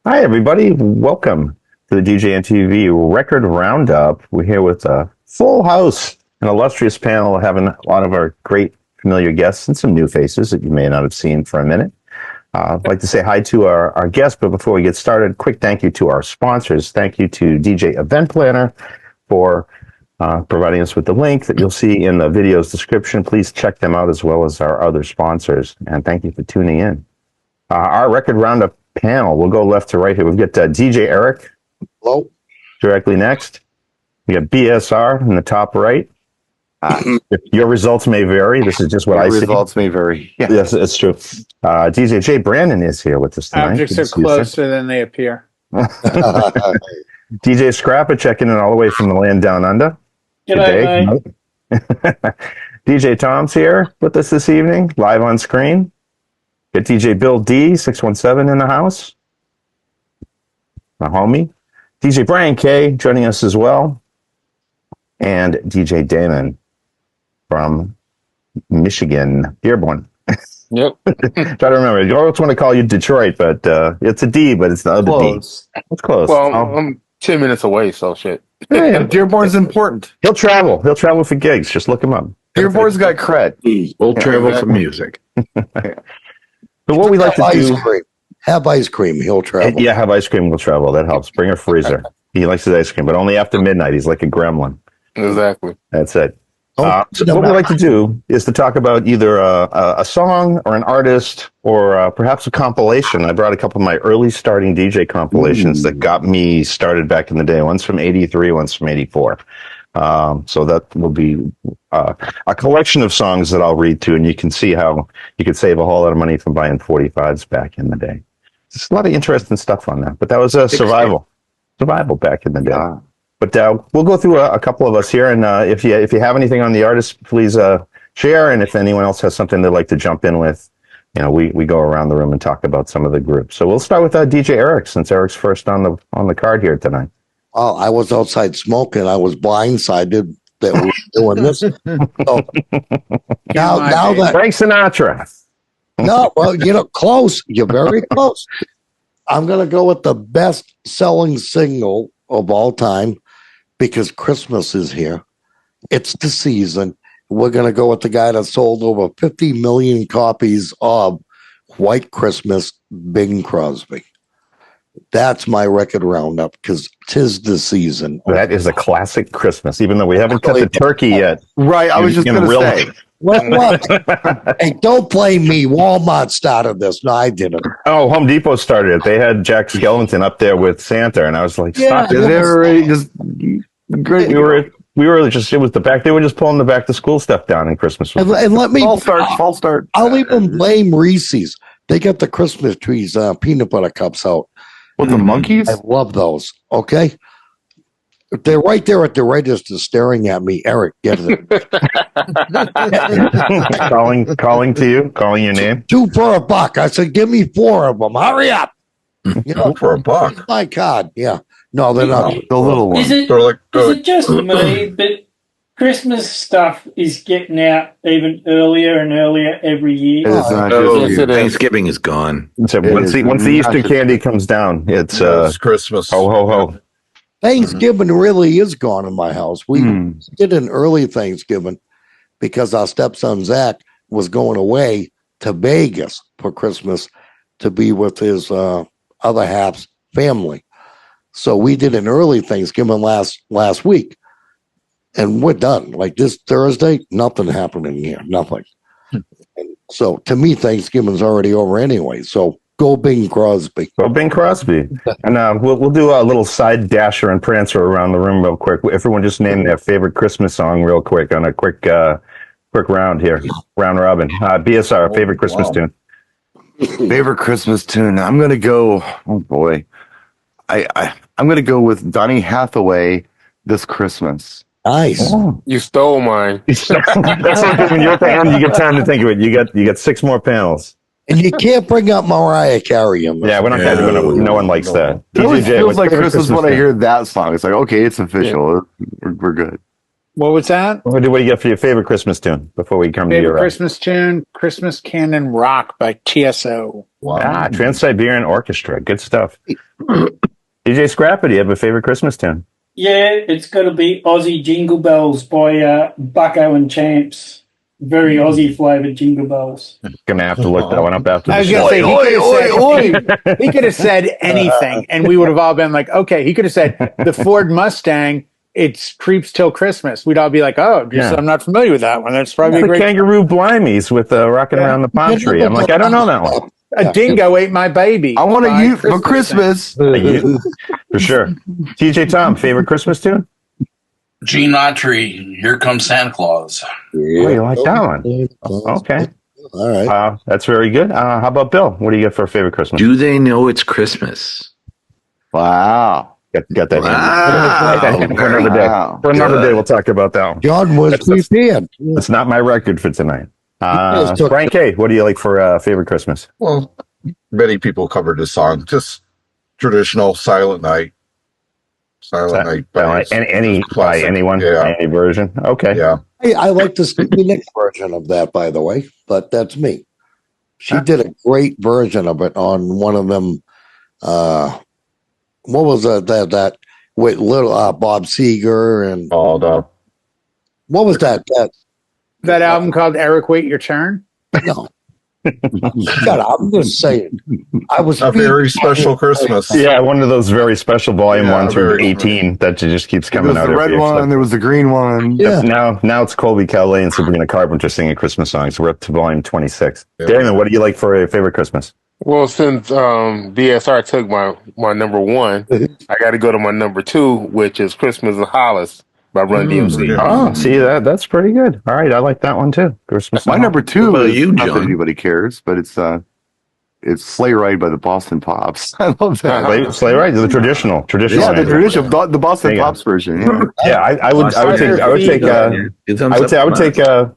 Hi, everybody. Welcome to the DJNTV Record Roundup. We're here with a full house, an illustrious panel, having a lot of our great familiar guests and some new faces that you may not have seen for a minute. I'd like to say hi to our guests, but before we get started, quick thank you to our sponsors. Thank you to DJ Event Planner for providing us with the link that you'll see in the video's description. Please check them out as well as our other sponsors. And thank you for tuning in. Our Record Roundup panel, we'll go left to right here. We've got DJ Eric. Hello. Directly next. We got BSR in the top right. Your results may vary. This is just what I see. Results may vary. Yeah. Yes, it's true. DJ J. Brandon is here with us tonight. Objects are closer than they appear. DJ Scrappa checking in all the way from the land down under. Good day. DJ Tom's here with us this evening, live on screen. Got DJ Bill D, 617 in the house. My homie. DJ Brian K joining us as well. And DJ Damon from Michigan, Dearborn. Yep. Try to remember. You always want to call you Detroit, but it's a D, but it's the other D. It's close. Well, I'm 10 minutes away, so shit. Yeah. Dearborn's important. He'll travel. He'll travel for gigs. Just look him up. Dearborn's got cred. We'll travel for music. But what we like to do... Have ice cream. He'll travel. Yeah, have ice cream. We'll travel. That helps. Bring a freezer. He likes his ice cream, but only after midnight. He's like a gremlin. Exactly. That's it. So what we like to do is to talk about either a song or an artist or perhaps a compilation. I brought a couple of my early starting DJ compilations that got me started back in the day. One's from 83, one's from 84. So that will be a collection of songs that I'll read to, and you can see how you could save a whole lot of money from buying 45s back in the day. There's a lot of interesting stuff on that, but that was survival back in the day. Yeah. But we'll go through a couple of us here, and if you have anything on the artist, please share. And if anyone else has something they'd like to jump in with, we go around the room and talk about some of the groups. So we'll start with DJ Eric, since Eric's first on the card here tonight. Oh, I was outside smoking. I was blindsided that we were doing this. So, now that Frank Sinatra. No, well, close. You're very close. I'm gonna go with the best-selling single of all time. Because Christmas is here. It's the season. We're going to go with the guy that sold over 50 million copies of White Christmas, Bing Crosby. That's my record roundup because 'tis the season. That is a classic Christmas, even though we haven't cut the turkey yet. Right, I was just going to say. What? Hey, don't blame me. Walmart started this. No, I didn't. Oh, Home Depot started it. They had Jack Skellington up there with Santa, and I was like, "Stop!" Is there already just great? We were just. It was the back. They were just pulling the back to school stuff down in Christmas. And let me false start. I'll even blame Reese's. They got the Christmas trees, peanut butter cups out. With the monkeys? I love those. Okay. They're right there at the register staring at me. Eric, get it. calling to you, calling your name. 2 for $1. I said, give me 4 of them. Hurry up. 2 for $1. My God. Yeah. No, they're not. The little ones. Is it just me, but Christmas stuff is getting out even earlier and earlier every year? It is not just you. Thanksgiving is gone. So once the Easter candy comes down, it's Christmas. Ho, ho, ho. Thanksgiving really is gone in my house. We did an early Thanksgiving because our stepson Zach was going away to Vegas for Christmas to be with his other half's family. So we did an early Thanksgiving last week, and we're done. Like this Thursday, nothing happening here, nothing. So to me, Thanksgiving's already over anyway. So go Bing Crosby. Go Bing Crosby. And we'll do a little side dasher and prancer around the room real quick. Everyone just name their favorite Christmas song real quick on a quick round here. Round robin. BSR, favorite Christmas tune. Favorite Christmas tune. I'm going to go, oh boy. I'm going to go with Donny Hathaway, This Christmas. Nice. Oh. You stole mine. That's something when you're at the end, you get time to think of it. You got 6 more panels. And you can't bring up Mariah Carey. Yeah, we're not going to do it. No one likes that. It always feels like Christmas when I hear that song. It's like, okay, it's official. Yeah. We're good. What was that? What do you get for your favorite Christmas tune before we come to your Christmas tune? Christmas Canon Rock by TSO. Wow. Trans-Siberian Orchestra. Good stuff. DJ Scrapper, do you have a favorite Christmas tune? Yeah, it's got to be Aussie Jingle Bells by Bucko and Champs. Very Aussie flavored Jingle Bells. Gonna have to look that one up after I was the going show. to say, he could have said anything, and we would have all been like, okay. He could have said the Ford Mustang, it creeps till Christmas. We'd all be like, oh, I'm not familiar with that one. That's probably the great. Kangaroo Blimies with rocking around the palm tree. I'm like, I don't know that one. A dingo ate my baby. I want a Ute for Christmas. For sure. TJ Tom, favorite Christmas tune? Gene Autry, Here Comes Santa Claus. Yeah. Oh, you like that one? Okay. All right. That's very good. How about Bill? What do you get for a favorite Christmas? Do they know it's Christmas? Wow. Got that. Wow. For another day. For another day, we'll talk about that one. John was prepared. It's not my record for tonight. Brian K., what do you like for favorite Christmas? Well, many people covered this song. Just traditional Silent Night. Silent Night. By anyone? Yeah. Any version? Okay. Yeah. I like the Stevie Nicks version of that, by the way, but that's me. She did a great version of it on one of them. What was that with little Bob Seger and what was that? That album called Eric Wait Your Turn? No. Shut up. I'm just saying. I was a very special Christmas. Yeah, one of those very special volume 1 through 18 that just keeps coming out. There was the red one, there was the green one. Yeah. Now it's Colby Kelly and Sabrina Carpenter singing Christmas songs. We're up to volume 26. Yeah. Damon, what do you like for a favorite Christmas? Well, since DSR took my number one, I got to go to my number two, which is Christmas in Hollis by Run DMC. Oh, see that's pretty good. All right, I like that one too. Christmas. My number two is you, not that John? anybody cares, but it's Sleigh Ride by the Boston Pops. I love that. Sleigh Ride, the traditional. Yeah, the traditional, the Boston Pops version. Yeah, I would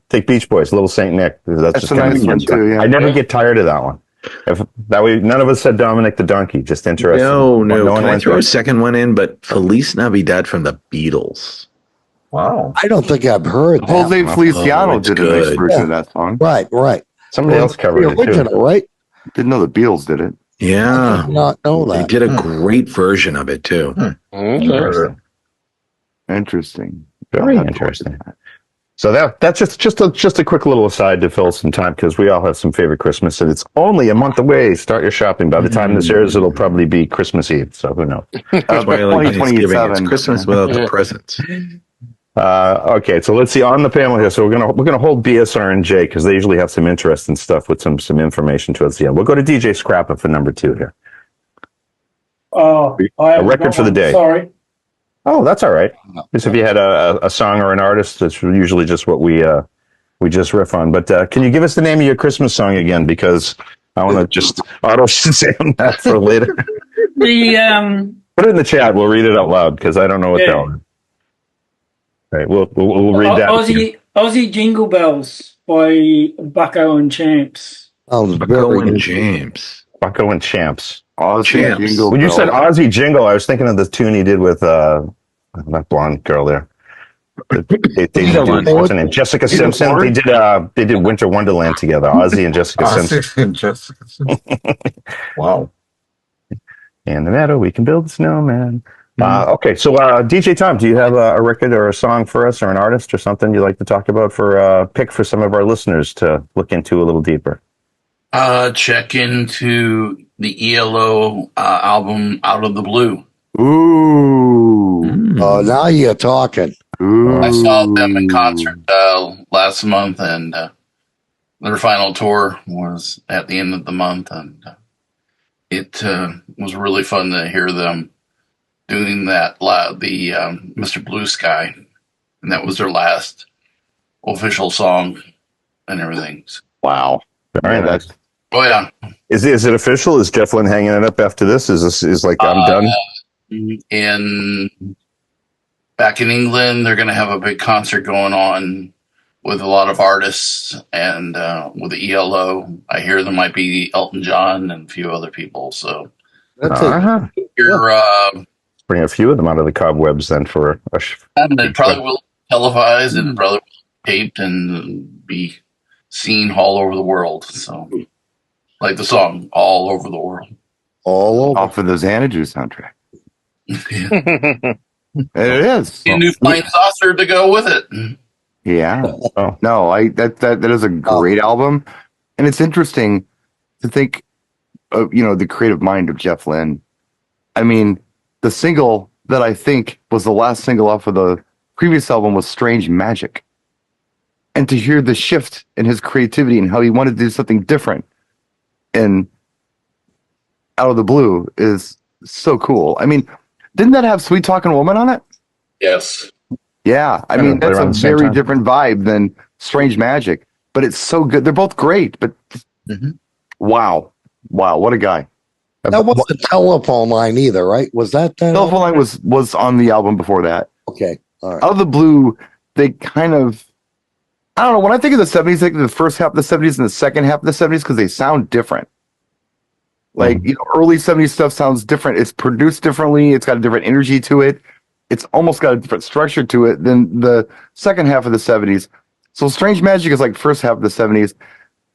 take Beach Boys, Little Saint Nick. That's just a nice one too. Yeah. I never get tired of that one. If that way, none of us said Dominic the Donkey. Just interesting. No. Can I throw a second one in? But Feliz Navidad from the Beatles. Wow. I don't think I've heard that. Jose Feliciano did a nice version of that song. Right. Somebody else covered the it too. original, right? Didn't know the Beatles did it. Yeah. I did not know They that. did a great version of it too. Okay. Interesting. Very interesting. So that's just a quick little aside to fill some time because we all have some favorite Christmas and it's only a month away. Start your shopping. By the time this airs, it'll probably be Christmas Eve. So who knows? That's why I like Thanksgiving. It's Christmas without the presents. Okay, so let's see on the panel here. So we're gonna hold BSR and J because they usually have some interesting stuff with some information towards the end. We'll go to DJ Scrapper for number 2 here. Oh, A record for the day. Sorry. Oh, that's all right. Because if you had a song or an artist, that's usually just what we just riff on. But can you give us the name of your Christmas song again? Because I want to just auto Shazam that for later. Put it in the chat. We'll read it out loud because I don't know what that one is. All right, we'll read that. Aussie Jingle Bells by Bucko and Champs. Bucko and James. Bucko and Champs. Aussie Jingle. When you said Aussie Jingle, I was thinking of the tune he did with that blonde girl there. They did what's her name? Jessica Simpson. They did Winter Wonderland together. Ozzy and Jessica Simpson. Wow. In the meadow, we can build a snowman. Okay, so DJ Tom, do you have a record or a song for us, or an artist, or something you'd like to talk about for pick for some of our listeners to look into a little deeper? Check into the ELO album Out of the Blue. Ooh. Oh, now you're talking. Ooh. I saw them in concert last month, and their final tour was at the end of the month, and it was really fun to hear them doing that. The Mr. Blue Sky, and that was their last official song and everything. Wow. Very nice. Oh yeah. Is it official? Is Jeff Lynne hanging it up after this? Is like I'm done? Back in England, they're going to have a big concert going on with a lot of artists and with the ELO. I hear there might be Elton John and a few other people. So you're bring a few of them out of the cobwebs then for a and it probably will televise and probably will taped and be seen all over the world. So like the song, all over the world. all over. Off of the Xanadu soundtrack. It is. A new flying saucer to go with it. Yeah. No, that is a great album. And it's interesting to think of, the creative mind of Jeff Lynne. I mean, the single that I think was the last single off of the previous album was Strange Magic. And to hear the shift in his creativity and how he wanted to do something different and out of the blue is so cool. I mean, didn't that have Sweet Talking Woman on it? Yes. Yeah. I mean, that's a very different vibe than Strange Magic, but it's so good. They're both great, but wow. Wow. What a guy. That wasn't the Telephone Line either, right? Was that Telephone Line was on the album before that. Okay. All right. Out of the blue, they kind of, I don't know. When I think of the 70s, I think of the first half of the 70s and the second half of the 70s because they sound different. Like, early 70s stuff sounds different. It's produced differently. It's got a different energy to it. It's almost got a different structure to it than the second half of the 70s. So Strange Magic is like first half of the 70s,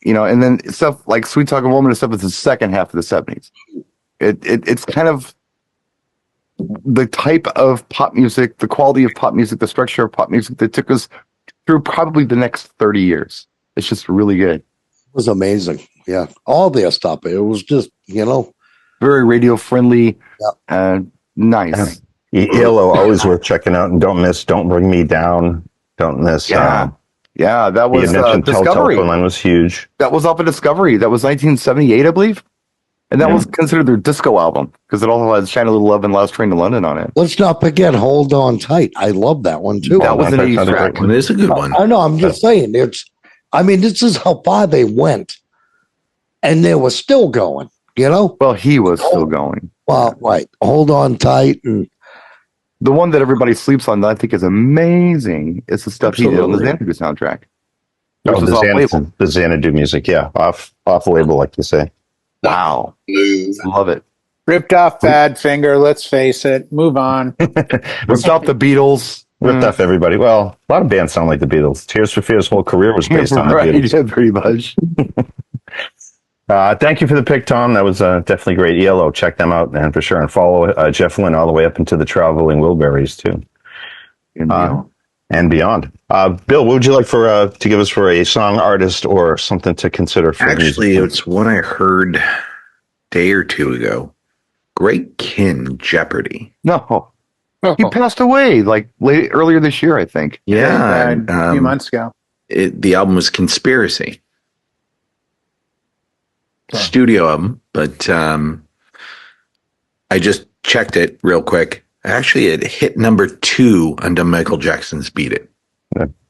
and then stuff like Sweet Talking Woman and stuff is the second half of the 70s. It's kind of the type of pop music, the quality of pop music, the structure of pop music that took us through probably the next 30 years. It's just really good. It was amazing. Yeah. All their stuff. It was just, very radio friendly and nice. ELO, always worth checking out. And don't miss Don't Bring Me Down. Don't miss. That was Discovery. Telephone Line was huge. That was off of Discovery. That was 1978, I believe. And that was considered their disco album because it also has Shine a Little Love and Last Train to London on it. Let's not forget Hold On Tight. I love that one too. That was an 80s track. It is a good one. I know. I'm just saying. This is how far they went. And they were still going, Well, he was still going. Well, right. Hold On Tight. And the one that everybody sleeps on that I think is amazing is the stuff he did on the Xanadu soundtrack. The Xanadu music, off label, like you say. Wow. Love it. Ripped off Badfinger, let's face it. Move on. Ripped off the Beatles. Ripped off everybody. Well, a lot of bands sound like the Beatles. Tears for Fears' whole career was based on the Beatles. Yeah, pretty much. Thank you for the pick, Tom. That was definitely great. ELO, check them out, man, for sure. And follow Jeff Lynne all the way up into the Traveling Wilburys, too. And beyond. Bill, what would you like to give us for a song, artist, or something to consider for Actually, it's one I heard a day or two ago. Greg Kihn, Jeopardy. No. He passed away earlier this year, I think. Yeah. A few months ago. The album was Conspiracy. Studio album, but I just checked it real quick. Actually, it hit number 2 under Michael Jackson's "Beat It."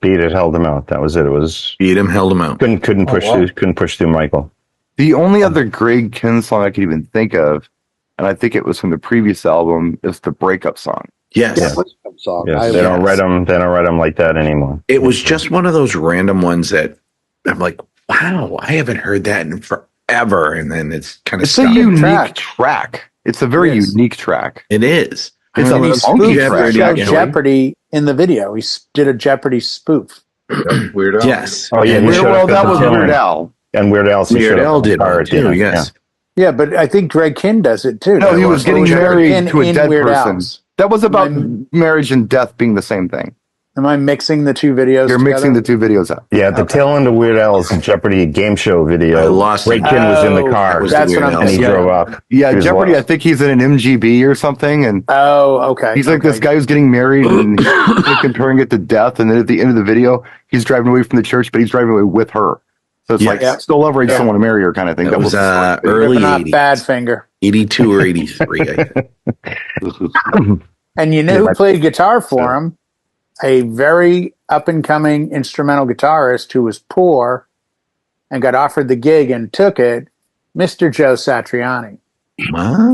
Beat It held him out. That was it. It was Beat Him, held him out. Couldn't push through Michael. The only other Greg Kihn song I could even think of, and I think it was from the previous album, is the breakup song. Yes. Yes. They don't write them like that anymore. It was just one of those random ones that I'm like, wow, I haven't heard that in forever. And then it's kind of a unique track. It's a very unique track. It is. It's a funky track. Jeopardy in the video. He did a Jeopardy spoof. Weird Al. Yes. Oh yeah. That was Weird Al. And Weird Al. Weird Al did one too. Yes. Yeah, but I think Greg Kihn does it too. No, he was getting married to a dead Weird person. Al's. That was about marriage and death being the same thing. Am I mixing the two videos? You're mixing the two videos up. Yeah, the tail end of Weird Al's Jeopardy game show video. I lost Greg Kihn was in the car. That's what I'm and he drove up. Yeah, Jeopardy. I think he's in an MGB or something, and okay. He's like this guy who's getting married and he's comparing it to death, and then at the end of the video, he's driving away from the church, but he's driving away with her. So it's still love her, I just don't want to marry her kind of thing. That was early 80s. Badfinger. 82 or 83, I think. And you know who played guitar for him? A very up-and-coming instrumental guitarist who was poor and got offered the gig and took it, Mr. Joe Satriani. Wow.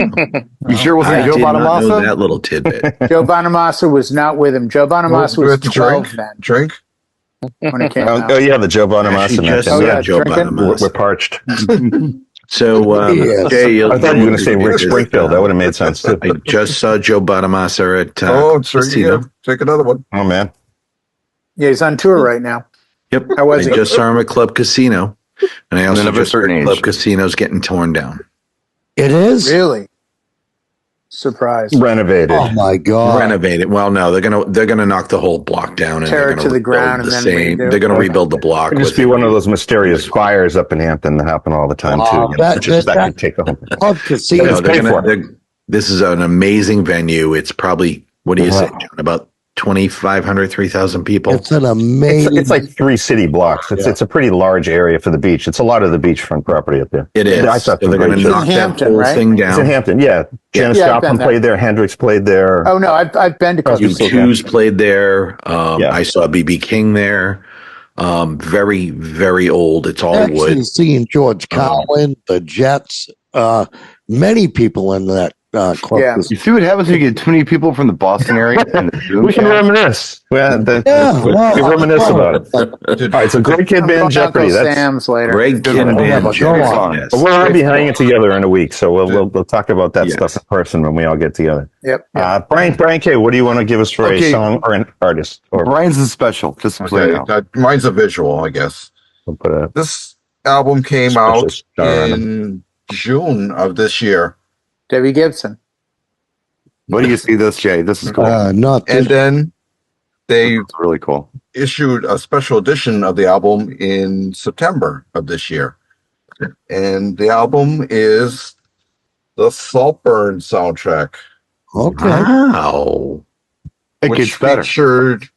You sure it wasn't Joe Bonamassa? I did not know that little tidbit. Joe Bonamassa was not with him. Joe Bonamassa was 12 then. Drink? When it came out. Oh, yeah, the Joe Bonamassa. Joe Bonamassa. We're parched. So, Jay, I thought you were going to say Rick Springfield. That would have made sense, too. I just saw Joe Bonamassa at Casino. Take another one. Oh, man. Yeah, he's on tour right now. Yep. How was I he? just saw him at Club Casino. And I also of a just certain heard age. Club Casino's getting torn down. It is Really? Surprise. Renovated. Oh my god! Renovate it. Well, no, they're gonna knock the whole block down and Tear they're it gonna to the ground rebuild and the then same. redo it. They're gonna rebuild the block. It could just with be it. one of those mysterious fires up in Hampton that happen all the time too. You know, that could take the whole. love to see No, it. this is an amazing venue. It's probably, what do you say, John? About 2,500, 3,000 people. It's an amazing. It's like 3 city blocks. It's a pretty large area for the beach. It's a lot of the beachfront property up there. It is. I thought So they're going to knock Hampton, that whole right? thing it's down. in Hampton. Yeah, Janis I've Joplin been there. played there. Hendrix played there. Oh no, I've been to Crosby. U2's played there. Yeah. I saw BB King there. Very, very old. It's all Actually, wood. seeing George Carlin, the Jets, many people in that club. Yeah. You see what happens when you get too many people from the Boston area? And the Zoom We can chat? reminisce. We well, reminisce about it. All right, so Great Kid Band Jeopardy. Uncle That's Sam's later. Great Kid Go Band. on. Jeopardy, yes. but we're going to be hanging together in a week, so we'll talk about that Yes. stuff in person when we all get together. Yep. Brian K, what do you want to give us for Okay. a song or an artist? Or Brian's is special. Just so you know. Mine's a visual, I guess. we'll put a This album came Special out star on in June of this year. Debbie Gibson. What do you see this, Jay? This is cool. Not And this, then they It's really cool. issued a special edition of the album in September of this year. And the album is the Saltburn soundtrack, okay. Wow. It which gets better. featured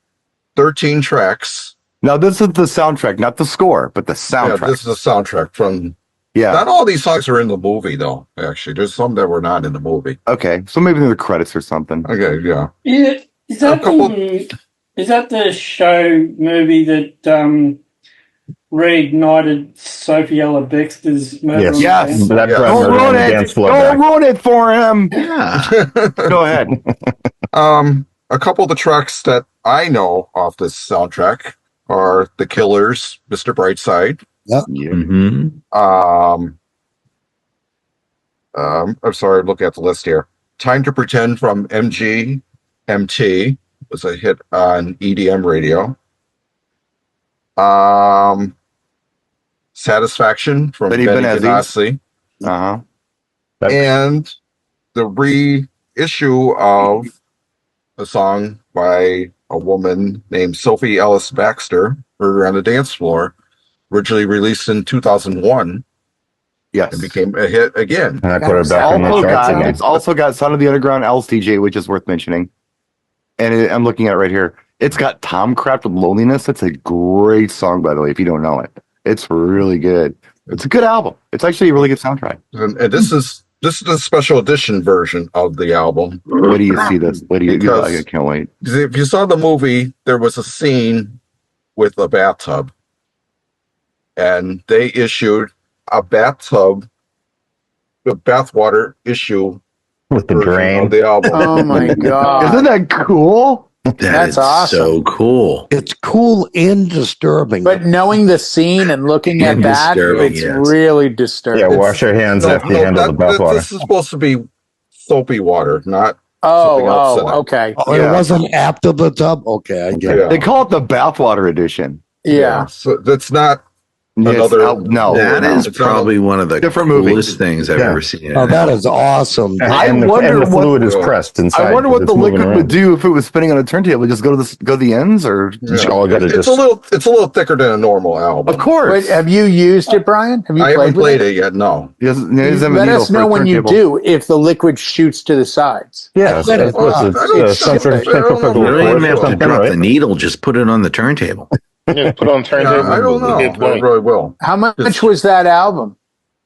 13 tracks. Now, this is the soundtrack, not the score, but the Yeah, soundtrack. this is a soundtrack from. Yeah. Not all these songs are in the movie, though. Actually, there's some that were not in the movie. Okay. So maybe they're the credits or something. Okay, yeah. Is that the show movie that reignited Sophie Ella Baxter's murder? Yes. on the Yes. dance floor? that Yeah. Brad Don't Murray on ruin the it. dance floor Don't back. ruin it for him. Yeah. Go ahead. A couple of the tracks that I know off this soundtrack are The Killers, Mr. Brightside. Mm-hmm. I'm sorry, look at the list here. Time to Pretend from MGMT was a hit on EDM radio. Satisfaction from Benny Benny Benassi. Benassi. Uh-huh. And the reissue of a song by a woman named Sophie Ellis Baxter, Murder on the Dance Floor, originally released in 2001 Yes. and became a hit again. And I put it back on the charts again. It's also got Son of the Underground LCJ, which is worth mentioning. And I'm looking at it right here. It's got Tom Kraft with Loneliness. It's a great song, by the way, if you don't know it. It's really good. It's a good album. It's actually a really good soundtrack. And this is the special edition version of the album. Where do you see this? Where do you? Because- I can't wait. If you saw the movie, there was a scene with a bathtub, and they issued a bathwater issue With the version drain. of the album. Oh my god. Isn't that cool? That's is awesome. so cool. It's cool and disturbing. But knowing the scene and looking at And that, disturbing, it's yes. really disturbing. Yeah, wash your hands after you handle the bathwater. This is supposed to be soapy water, not something Oh, else in it. okay. Oh, Yeah. it wasn't after the tub? Okay, I get it. Yeah. They call it the bathwater edition. Yeah. So that's not Another Another- no. That no. is it's probably one of the Different movie. coolest things I've Yeah. ever seen. Oh, that is awesome. I and the wonder what- fluid is pressed inside. I wonder what because the it's moving liquid would around. do if it was spinning on a turntable. Just go to the ends, or It's all gotta It's just- a little thicker than a normal album. of course. Wait, have you used it, Brian? Have you I haven't played played it yet. No. He doesn't have a Let needle us for know a when you turntable. do if the liquid shoots to the sides. Yeah, Let it- it's I don't- centrifugal You don't even force or have to something, drop right? the needle; just put it on the turntable. Yeah, put on Yeah, turntable. I don't know. Hit I play. really will. How much was that album?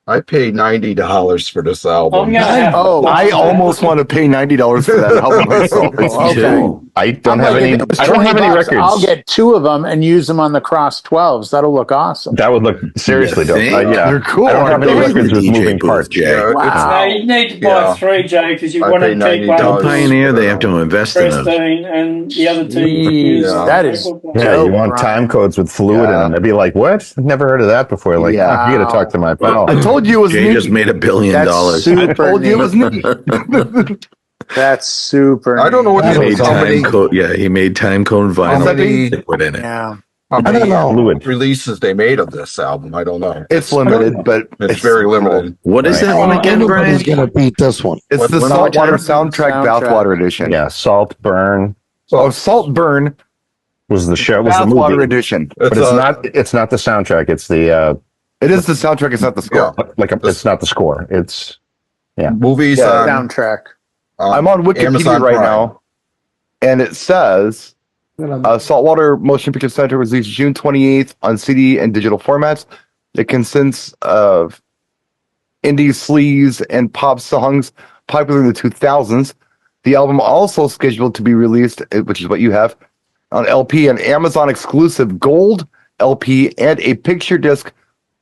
I paid $90 for this I'm album. gonna have Oh, I almost want to pay $90 for that album myself. It's Okay. too. I don't I'm have like, any. if it was I don't have 20 any bucks, records. I'll get 2 of them and use them on the Cross 12s. That'll look awesome. That would look seriously dope. think? Yeah, They're cool. I don't have any aren't they? records with DJ moving booth, parts. Jay. Yeah, Wow. No, you need to buy Yeah. 3, Jay, because you I want to pay keep one $90. Pioneer, they have to invest in them. pristine and the other 2 Jeez, use that is- Yeah, Dope, you want Brian. time codes with fluid in Yeah. them. I'd be like, what? I've never heard of that before. Like, Yeah. you got to talk to my pal. I told you it was Jay neat. just made $1 billion. That's I super told you it was neat. neat. That's super I don't know what neat. He the made how many time code. Yeah, he made time code how vinyl. many Liquid in it. Yeah. How I many don't know. Fluid. releases they made of this album? I don't know. It's limited, but It's very limited. What is that one again, Brian? Anybody's going to beat this one. It's the One more Saltwater time? soundtrack Bathwater edition. Yeah, Salt Burn Oh, Saltburn was the show. Was the Bathwater movie? edition. But it's not. It's not the soundtrack. It's the It is the soundtrack. It's not the score. it's not the score. It's movies. Yeah, Soundtrack. I'm on Wikipedia Amazon right Prime. now, and it says Saltwater Motion Picture Center was released June 28th on CD and digital formats. It consists of indie sleaze and pop songs popular in the 2000s. The album also scheduled to be released, which is what you have, on LP, an Amazon exclusive gold LP, and a picture disc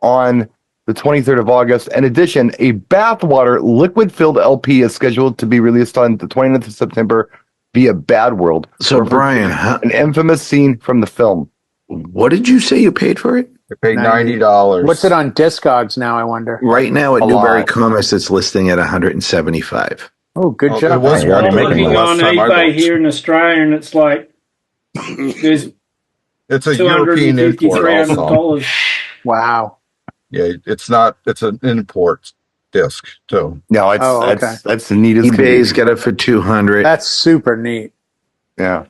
on the 23rd of August. In addition, a Bathwater liquid-filled LP is scheduled to be released on the 29th of September via Bad World. So, Brian, An infamous scene from the film. what did you say you paid for it? I paid $90. What's it on Discogs now, I wonder? Right now at A Newberry lot. Commerce, it's listing at 175. Oh, good Oh, it job. was You're already I'm making looking the on last time I eBay looked. here in Australia, and it's like there's It's a $250, European import also. $300. Wow. Yeah, it's not. It's an import disc too. No, it's Oh, okay. that's the neatest. eBay's got it for 200. That's super neat. Yeah.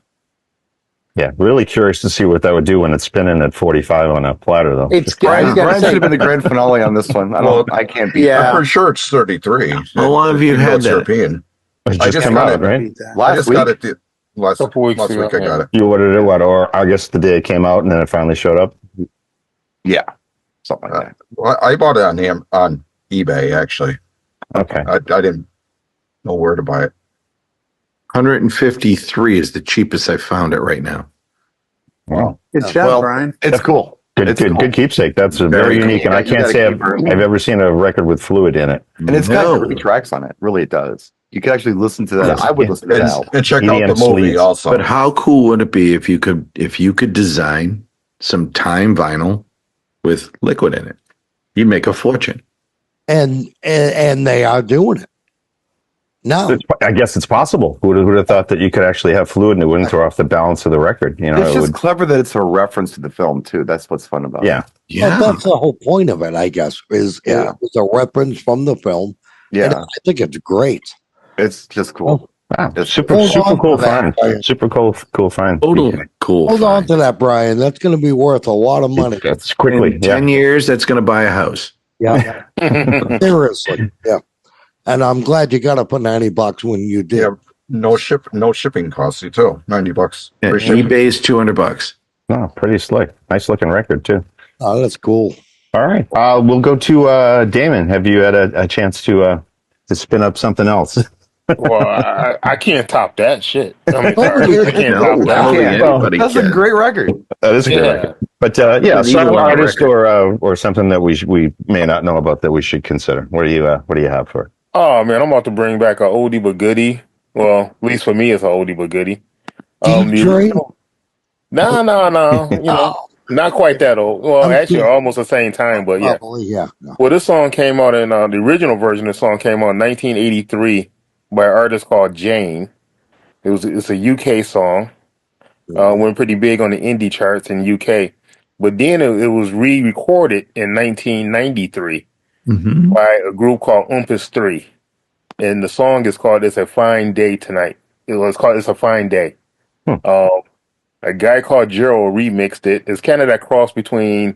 yeah. Really curious to see what that would do when it's spinning at 45 on a platter, though. It's Brian good. should have been the grand finale on this one. I can't beat Yeah. I'm pretty sure it's 33. How long have you Even though had it's that? European. It I just just came got out, it. right? I last just week. got it last Couple weeks week. ago, I got it. You ordered it, or I guess the day it came out, and then it finally showed up. Yeah, something like that. Well, I bought it on eBay actually. Okay. I didn't know where to buy it. 153 is the cheapest I found it right now. Wow. Good job, Well, Brian. It's cool. Good, It's good, cool. good keepsake. That's very Very unique, cool. and I You can't gotta say keep it. I've ever seen a record with fluid in it. And it's got No. great tracks on it. Really, it does. You can actually listen to that. Yes. I would listen to that. And check out EDM the movie sleeves. also. But how cool would it be if you could design some time vinyl with liquid in it? You'd make a fortune. And they are doing it. No. I guess it's possible. Who would have thought that you could actually have fluid and it wouldn't throw off the balance of the record? You know, It's it just would, clever that it's a reference to the film too. That's what's fun about yeah. it. Yeah. Well, that's the whole point of it, I guess, is Yeah. it's a reference from the film. And Yeah, I think it's great. it's just cool. Wow. It's Super Hold super on cool to that, find. Brian. Super cool find. Totally cool. Hold on find. to that, Brian. That's going to be worth a lot of money. That's quickly. In Yeah. 10 years, that's going to buy a house. Yeah. Seriously. Yeah. And I'm glad you got to put $90 when you did. Yeah, no shipping costs you too. $90. Yeah, Free shipping. eBay's $200. Oh, pretty slick. Nice looking record too. Oh, that's cool. All right. We'll go to Damon. Have you had a chance to spin up something else? Well, I can't top that shit. I mean, I can't No, top I don't that. think anybody That's can. a great record. That is a good Yeah. record. But yeah, An some E1 artist record. or something that we may not know about that we should consider. What do you have for it? Oh man, I'm about to bring back a oldie but goodie. Well, at least for me, it's a oldie but goodie. DJ? No. You know, not quite that old. Well, I'm actually, kidding. almost the same time, but yeah. Probably, yeah. No. Well, this song came out in the original version. The song came out in 1983 by an artist called Jane. It's a UK song. Went pretty big on the indie charts in UK. But then it was re-recorded in 1993 Mhm. by a group called Olympus 3. And the song is called It's a Fine Day Tonight. It was called It's a Fine Day. A guy called Gerald remixed it. It's kind of that cross between,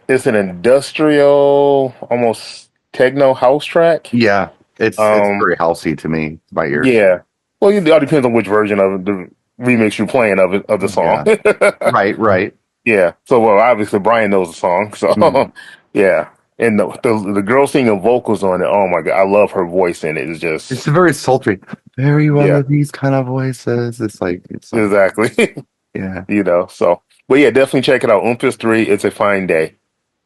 it's an industrial, almost techno house track. Yeah, it's very housey to me by ear. Yeah. Well, it all depends on which version of the remix you're playing of the song. Right. Yeah. So, well, obviously Brian knows the song. So, yeah. And the girl singing vocals on it. Oh my God, I love her voice in it. It's just It's very sultry. Very one Yeah. of these kind of voices. It's like exactly. yeah. You know. So, but yeah, definitely check it out. Olympus 3. It's a fine day.